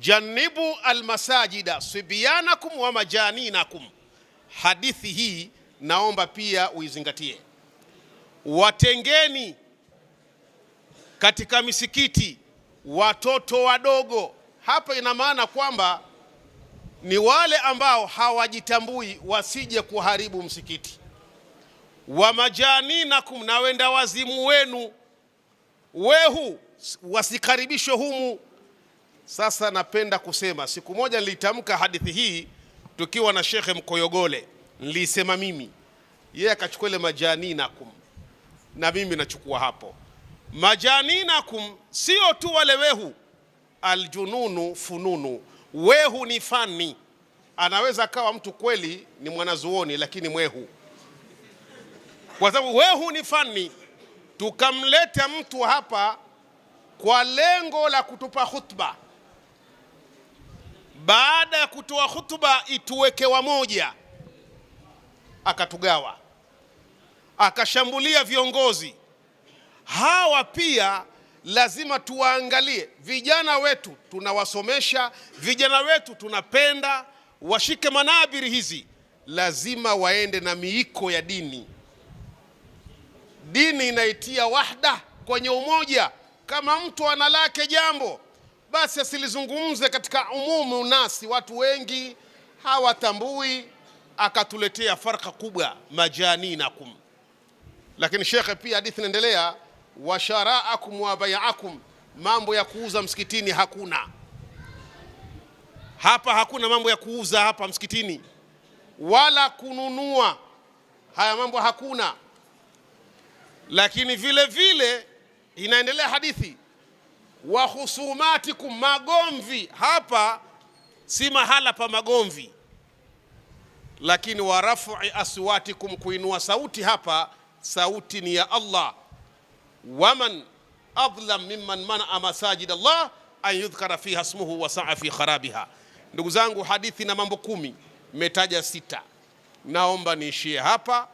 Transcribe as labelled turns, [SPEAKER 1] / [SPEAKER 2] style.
[SPEAKER 1] janibu almasajida sibyanakum wa majaninakum. Hadithi hii naomba pia uizingatie. Watengeni katika misikiti watoto wadogo. Hapa ina maana kwamba ni wale ambao hawajitambui wasije kuharibu msikiti. Wa majaninakum, na wenda wazimu wenu wehu wasikaribishwe humu. Sasa napenda kusema, siku moja nilitamka hadithi hii tukiwa na Shekhe Mkoyogole. Nilisema mimi, yeye akachukua ile majaninakum, na mimi nachukua hapo. Majaninakum sio tu wale wehu, aljununu fununu. Wehu ni fani. Anaweza kawa mtu kweli ni mwanazuoni lakini mwehu, kwa sababu wehu ni fani. Tukamleta mtu hapa kwa lengo la kutupa khutba. Baada ya kutoa khutba ituweke wamoja, akatugawa, akashambulia viongozi hawa. Pia lazima tuwaangalie vijana wetu, tunawasomesha vijana wetu, tunapenda washike manabiri hizi, lazima waende na miiko ya dini. Dini inaitia wahda, kwenye umoja. Kama mtu analake jambo, basi asilizungumze katika umumu nasi, watu wengi hawatambui, akatuletea farka kubwa, majaninakum. Lakini shekhe pia hadithi inaendelea, washaraakum wa bai'akum. Mambo ya kuuza msikitini hakuna hapa, hakuna mambo ya kuuza hapa msikitini, wala kununua. Haya mambo hakuna. Lakini vile vile inaendelea hadithi, wa husumatikum, magomvi. Hapa si mahala pa magomvi. Lakini wa raf'i aswatikum, kuinua sauti. Hapa sauti ni ya Allah. Waman adlam mimman mana masajid Allah an yudhkara fiha ismuhu wa sa'a fi kharabiha. Ndugu zangu, hadithi na mambo 10, metaja 6. Naomba niishie hapa.